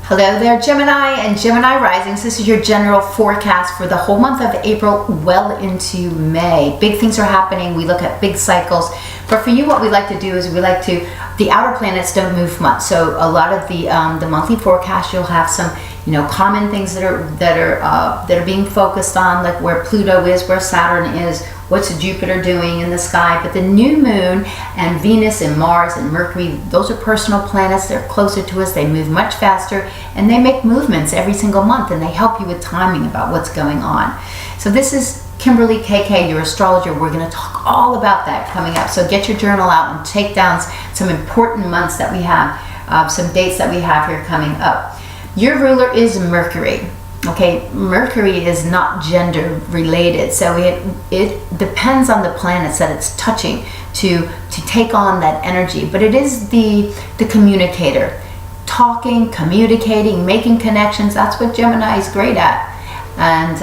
Hello there, Gemini and Gemini risings. This is your general forecast for the whole month of April well into May. Big things are happening. We look at big cycles. But for you, what we like to do is the outer planets don't move much. So a lot of the monthly forecast, you'll have some, common things that are being focused on, like where Pluto is, where Saturn is, what's Jupiter doing in the sky. But the new moon and Venus and Mars and Mercury, those are personal planets. They're closer to us. They move much faster and they make movements every single month, and they help you with timing about what's going on. So this is Kimberly KK, your astrologer. We're going to talk all about that coming up. So get your journal out and take down some important months that we have, some dates that we have here coming up. Your ruler is Mercury. Okay, Mercury is not gender related, so it depends on the planets that it's touching to take on that energy. But it is the communicator, talking, communicating, making connections. That's what Gemini is great at. And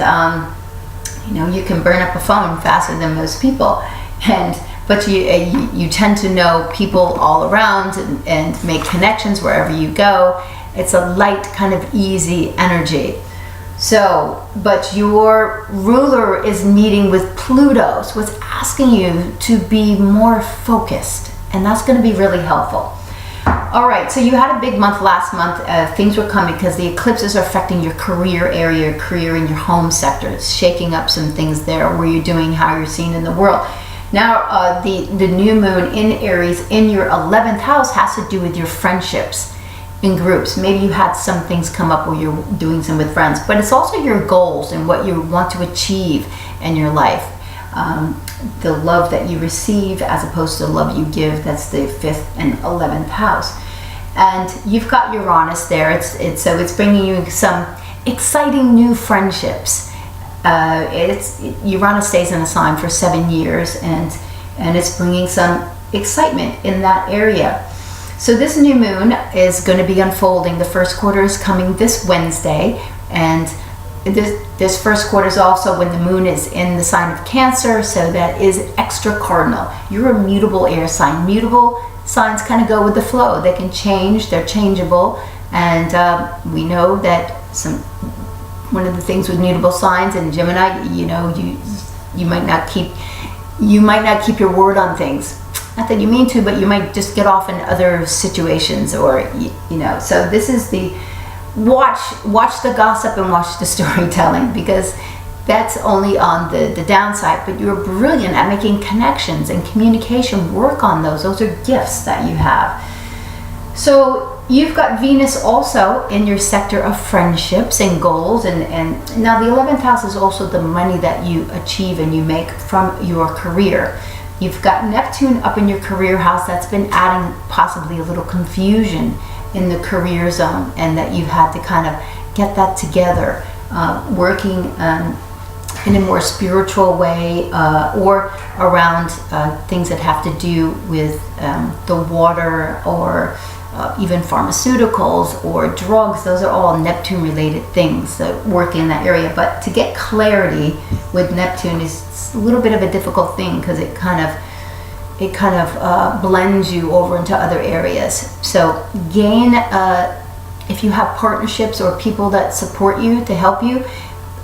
you can burn up a phone faster than most people, but you tend to know people all around and make connections wherever you go. It's a light, kind of easy energy. So, but your ruler is meeting with Pluto, so it's asking you to be more focused, and that's going to be really helpful. All right, so you had a big month last month. Things were coming because the eclipses are affecting your career area, your career in your home sector. It's shaking up some things there where you're doing, how you're seen in the world. Now, the new moon in Aries in your 11th house has to do with your friendships in groups. Maybe you had some things come up where you're doing some with friends, but it's also your goals and what you want to achieve in your life. The love that you receive as opposed to the love you give. That's the 5th and 11th house. And you've got Uranus there. It's bringing you some exciting new friendships. Uranus stays in a sign for 7 years, and it's bringing some excitement in that area. So this new moon is going to be unfolding. The first quarter is coming this Wednesday, and this first quarter is also when the moon is in the sign of Cancer, so that is extra cardinal. You're a mutable air sign. Mutable signs kind of go with the flow. They can change, they're changeable, and we know that one of the things with mutable signs in Gemini, you might not keep your word on things. Not that you mean to, but you might just get off in other situations, or so this is the watch the gossip and watch the storytelling, because that's only on the downside. But you're brilliant at making connections and communication. Work on those are gifts that you have. So you've got Venus also in your sector of friendships and goals, and now the 11th house is also the money that you achieve and you make from your career. You've got Neptune up in your career house. That's been adding possibly a little confusion in the career zone, and that you've had to kind of get that together, working in a more spiritual way, or around things that have to do with the water, or even pharmaceuticals or drugs. Those are all Neptune related things that work in that area. But to get clarity with Neptune is a little bit of a difficult thing, because it kind of blends you over into other areas. So gain, if you have partnerships or people that support you to help you,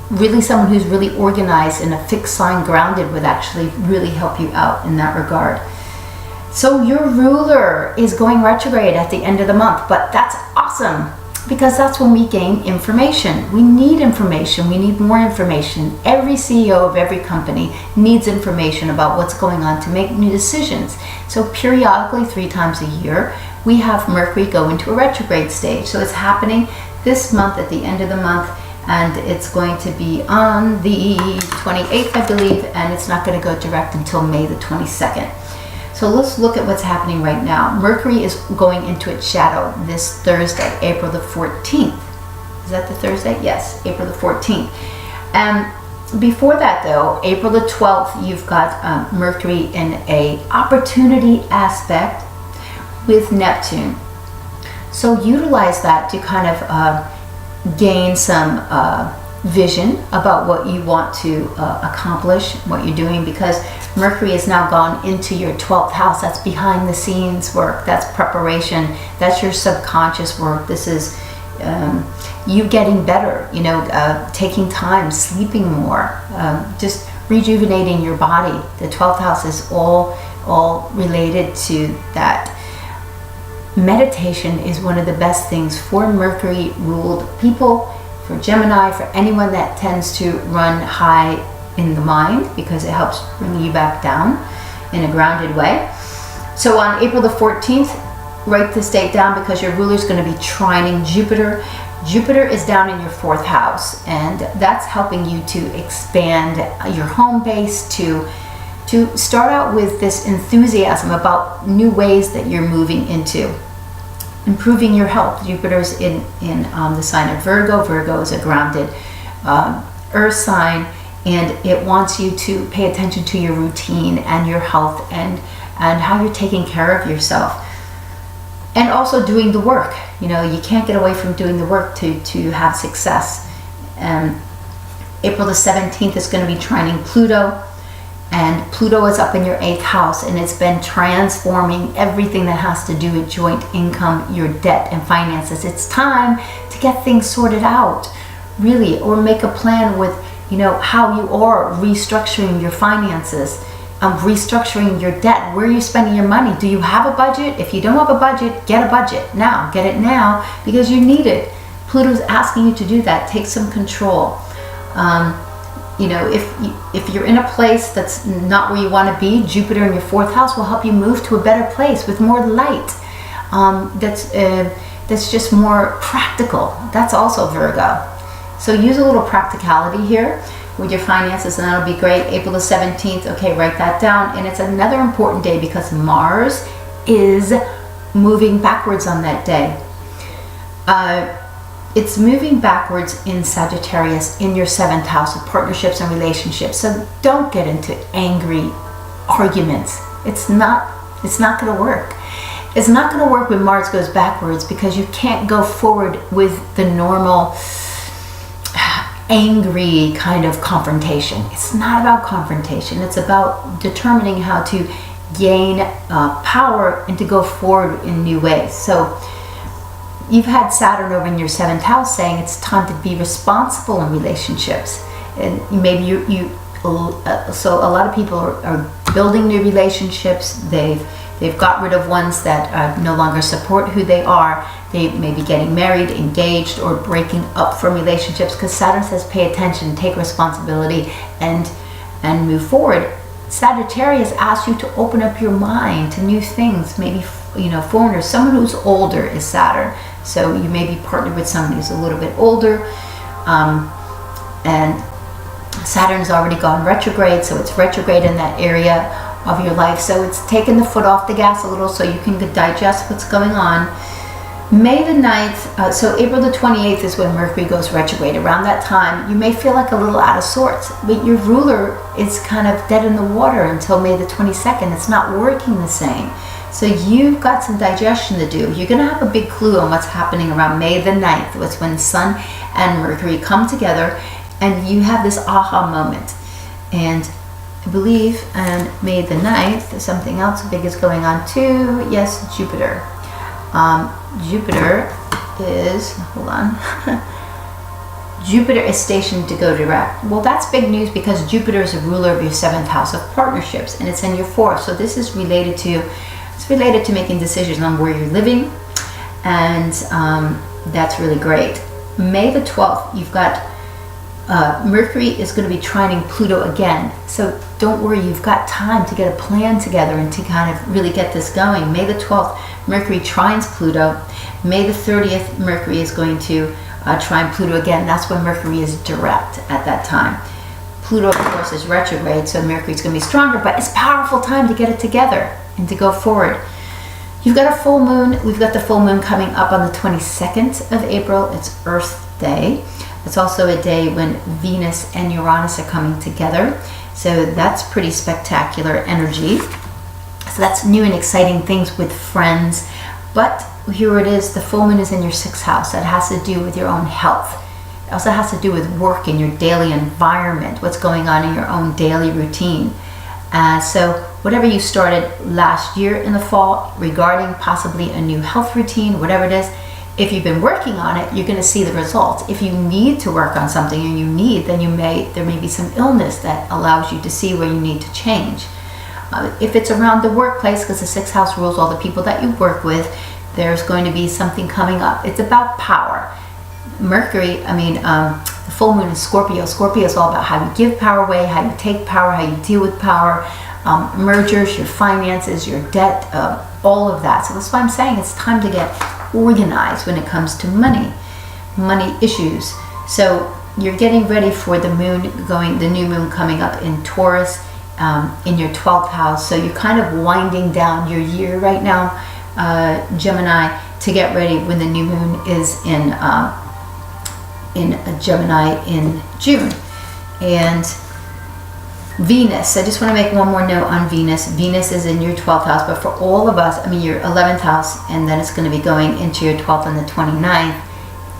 really someone who's really organized and a fixed sign grounded would actually really help you out in that regard. So your ruler is going retrograde at the end of the month, but that's awesome, because that's when we gain information. We need information. We need more information. Every CEO of every company needs information about what's going on to make new decisions. So periodically, 3 times a year, we have Mercury go into a retrograde stage. So it's happening this month at the end of the month, and it's going to be on the 28th, I believe, and it's not going to go direct until May the 22nd. So let's look at what's happening right now. Mercury is going into its shadow this Thursday, April the 14th. Is that the Thursday? Yes, April the 14th. Before that, though, April the 12th, you've got Mercury in a opportunity aspect with Neptune. So utilize that to kind of gain some vision about what you want to accomplish, what you're doing, because Mercury has now gone into your 12th house. That's behind the scenes work. That's preparation. That's your subconscious work. This is you getting better, taking time, sleeping more, just rejuvenating your body. The 12th house is all related to that. Meditation is one of the best things for Mercury ruled people, for Gemini, for anyone that tends to run high in the mind, because it helps bring you back down in a grounded way. So on April the 14th, write this date down, because your ruler is going to be trining Jupiter. Jupiter is down in your 4th house, and that's helping you to expand your home base, to start out with this enthusiasm about new ways that you're moving into. Improving your health. Jupiter's in the sign of Virgo. Virgo is a grounded earth sign, and it wants you to pay attention to your routine and your health and how you're taking care of yourself. And also doing the work. You can't get away from doing the work to have success. April the 17th is going to be trining Pluto. And Pluto is up in your 8th house, and it's been transforming everything that has to do with joint income, your debt and finances. It's time to get things sorted out, really, or make a plan with, how you are restructuring your finances, restructuring your debt. Where are you spending your money? Do you have a budget? If you don't have a budget, get a budget now. Get it now, because you need it. Pluto's asking you to do that. Take some control. If you're in a place that's not where you want to be, Jupiter in your 4th house will help you move to a better place with more light. That's just more practical. That's also Virgo. So use a little practicality here with your finances, and that'll be great. April the 17th, okay, write that down. And it's another important day because Mars is moving backwards on that day. It's moving backwards in Sagittarius in your 7th house of partnerships and relationships. So don't get into angry arguments. It's not going to work. It's not going to work when Mars goes backwards, because you can't go forward with the normal angry kind of confrontation. It's not about confrontation. It's about determining how to gain power and to go forward in new ways. So you've had Saturn over in your 7th house saying it's time to be responsible in relationships. And maybe so a lot of people are building new relationships. They've got rid of ones that no longer support who they are. They may be getting married, engaged, or breaking up from relationships, because Saturn says pay attention, take responsibility, and move forward. Sagittarius asks you to open up your mind to new things, maybe foreigners. Someone who's older is Saturn, so you may be partnered with someone who's a little bit older, and Saturn's already gone retrograde, so it's retrograde in that area of your life, so it's taking the foot off the gas a little so you can digest what's going on. May the 9th, so April the 28th is when Mercury goes retrograde. Around that time, you may feel like a little out of sorts, but your ruler is kind of dead in the water until May the 22nd. It's not working the same. So you've got some digestion to do. You're going to have a big clue on what's happening around May the 9th. It's when Sun and Mercury come together, and you have this aha moment. And I believe on May the 9th, something else big is going on too. Yes, Jupiter. Jupiter is, Jupiter is stationed to go direct. Well, that's big news, because Jupiter is a ruler of your 7th house of partnerships, and it's in your 4th. So this is related to making decisions on where you're living, and that's really great. May the 12th, you've got Mercury is going to be trining Pluto again. So don't worry, you've got time to get a plan together and to kind of really get this going. May the 12th, Mercury trines Pluto. May the 30th, Mercury is going to trine Pluto again. That's when Mercury is direct at that time. Pluto, of course, is retrograde, so Mercury's going to be stronger, but it's a powerful time to get it together and to go forward. You've got a full moon. We've got the full moon coming up on the 22nd of April. It's Earth Day. It's also a day when Venus and Uranus are coming together. So that's pretty spectacular energy. So that's new and exciting things with friends. But here it is, the full moon is in your 6th house. That has to do with your own health. It also has to do with work in your daily environment, what's going on in your own daily routine. So whatever you started last year in the fall regarding possibly a new health routine, whatever it is, If you've been working on it, you're going to see the results. If you need to work on something, then there may be some illness that allows you to see where you need to change. If it's around the workplace, because the 6th house rules all the people that you work with, there's going to be something coming up. It's about power. Mercury, the full moon is Scorpio. Scorpio is all about how you give power away, how you take power, how you deal with power, mergers, your finances, your debt, all of that. So that's why I'm saying it's time to get organized when it comes to money issues. So you're getting ready for the new moon coming up in Taurus, in your 12th house. So you're kind of winding down your year right now, Gemini, to get ready when the new moon is in Gemini in June. And Venus, I just want to make one more note on Venus. Venus is in your 12th house, but for all of us, your 11th house, and then it's going to be going into your 12th on the 29th.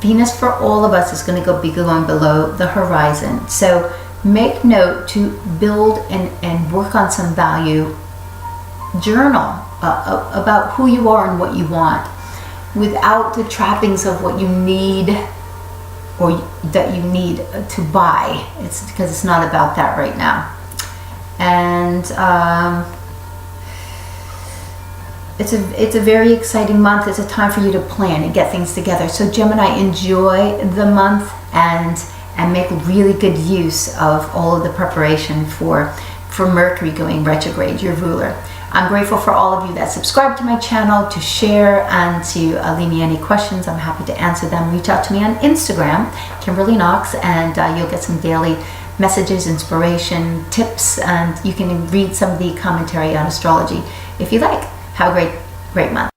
Venus for all of us is going to be going below the horizon. So make note to build and work on some value. Journal about who you are and what you want, without the trappings of what you need or that you need to buy. It's because it's not about that right now. And it's a very exciting month. It's a time for you to plan and get things together. So Gemini, enjoy the month and make really good use of all of the preparation for Mercury going retrograde, your ruler. I'm grateful for all of you that subscribe to my channel, to share, and to leave me any questions. I'm happy to answer them. Reach out to me on Instagram, Kimberly Knox, and you'll get some daily messages, inspiration, tips, and you can read some of the commentary on astrology if you like. Have a great month.